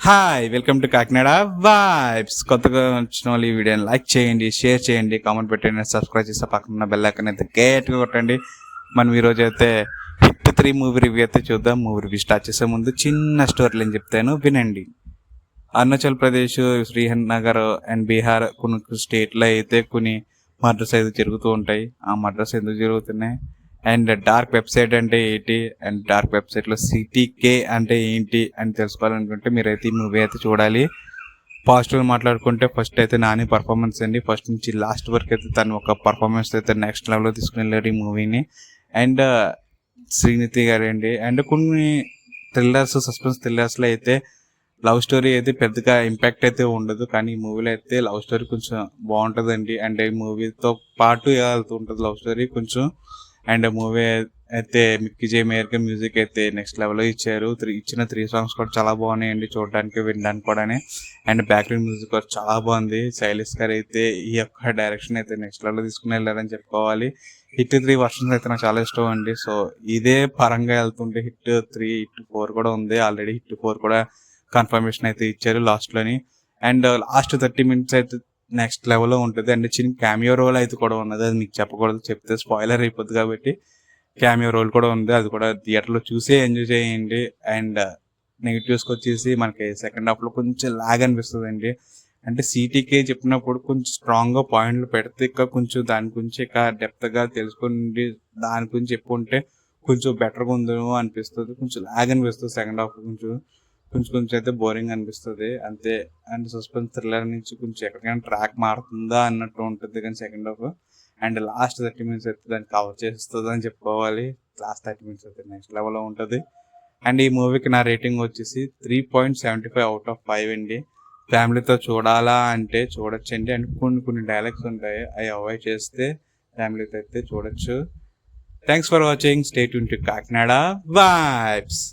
Hi welcome to Kakinada vibes. కొత్తగా వచ్చిన వాళ్ళు ఈ వీడియోని లైక్ చేయండి, షేర్ చేయండి, కామెంట్ పెట్టండి, సబ్స్క్రైబ్ చేస్తే పక్కన బెల్ ఐకాన్ అయితే గట్టిగా కొట్టండి. మనం ఈరోజు అయితే హిట్ 3 మూవీ రివ్యూ అయితే చూద్దాం. మూవీ రివ్యూ స్టార్ట్ చేసే ముందు చిన్న స్టోరీలు అని చెప్తాను, వినండి. అరుణాచల్ ప్రదేశ్, శ్రీనగర్ అండ్ బీహార్ కొన్ని స్టేట్లో అయితే కొన్ని మర్డర్స్ అయితే జరుగుతూ ఉంటాయి. ఆ మర్డర్స్ ఎందుకు జరుగుతున్నాయి అండ్ డార్క్ వెబ్సైట్ అంటే ఏంటి అండ్ డార్క్ వెబ్సైట్లో సిటీకే అంటే ఏంటి అని తెలుసుకోవాలనుకుంటే మీరైతే ఈ మూవీ అయితే చూడాలి. పాజిటివ్ మాట్లాడుకుంటే ఫస్ట్ అయితే నాని పర్ఫార్మెన్స్ అండి. ఫస్ట్ నుంచి లాస్ట్ వరకు అయితే తను ఒక పర్ఫార్మెన్స్ అయితే నెక్స్ట్ లెవెల్లో తీసుకుని వెళ్ళారు ఈ మూవీని. అండ్ శ్రీనిధి గారు అండి. అండ్ కొన్ని థ్రిల్లర్స్, సస్పెన్స్ థ్రిల్లర్స్లో అయితే లవ్ స్టోరీ అయితే పెద్దగా ఇంపాక్ట్ అయితే ఉండదు, కానీ ఈ మూవీలో అయితే లవ్ స్టోరీ కొంచెం బాగుంటుందండి. అండ్ ఈ మూవీతో పాటు వెళ్తూ ఉంటుంది లవ్ స్టోరీ కొంచెం. అండ్ మూవీ అయితే మిక్కీ జే మేయర్ మ్యూజిక్ అయితే నెక్స్ట్ లెవెల్లో ఇచ్చారు. ఇచ్చిన 3 సాంగ్స్ కూడా చాలా బాగున్నాయండి చూడడానికి, వినడానికి కూడా. అండ్ బ్యాక్గ్రౌండ్ మ్యూజిక్ కూడా చాలా బాగుంది. శైలేష్ గారు అయితే ఈ యొక్క డైరెక్షన్ అయితే నెక్స్ట్ లెవెల్లో తీసుకుని వెళ్ళారని చెప్పుకోవాలి. హిట్ 3 వర్షన్స్ అయితే నాకు చాలా ఇష్టం అండి. సో ఇదే పరంగా వెళ్తుంటే హిట్ 3, హిట్ 4 కూడా ఉంది. ఆల్రెడీ హిట్ 4 కూడా కన్ఫర్మేషన్ అయితే ఇచ్చారు లాస్ట్లోని. అండ్ లాస్ట్ 30 minutes అయితే నెక్స్ట్ లెవెల్లో ఉంటుంది. అండ్ చిన్న క్యామియో రోల్ అయితే కూడా ఉన్నది, అది మీకు చెప్పకూడదు, చెప్తే స్పాయిలర్ అయిపోద్ది కాబట్టి. క్యామియో రోల్ కూడా ఉంది, అది కూడా థియేటర్లో చూసే ఎంజాయ్ చేయండి. అండ్ నెగిటివ్స్కి వచ్చేసి మనకి సెకండ్ హాఫ్లో కొంచెం లాగ్ అనిపిస్తుంది అండి. అంటే సిటీకే చెప్పినప్పుడు కొంచెం స్ట్రాంగ్గా పాయింట్లు పెడితే ఇంకా కొంచెం దాని గురించి ఇంకా డెప్త్గా తెలుసుకుని దాని గురించి చెప్పుకుంటే కొంచెం బెటర్గా ఉందేమో అనిపిస్తుంది. కొంచెం లాగ్ అనిపిస్తుంది సెకండ్ హాఫ్, కొంచెం అయితే బోరింగ్ అనిపిస్తుంది అంతే. అండ్ సస్పెన్స్ థ్రిల్లర్ నుంచి కొంచెం ఎక్కడికైనా ట్రాక్ మారుతుందా అన్నట్టు ఉంటుంది కానీ second half. And last 30 minutes అయితే దాన్ని కవర్ చేస్తుంది అని చెప్పుకోవాలి. లాస్ట్ 30 minutes అయితే నెక్స్ట్ లెవెల్లో ఉంటుంది. అండ్ ఈ మూవీకి నా రేటింగ్ వచ్చేసి 3.75/5 అండి. ఫ్యామిలీతో చూడాలా అంటే చూడొచ్చండి. అండ్ కొన్ని డైలాగ్స్ ఉంటాయి, అవి అవాయిడ్ చేస్తే ఫ్యామిలీతో అయితే చూడొచ్చు. Thanks for watching. Stay tune to Kakinada vibes.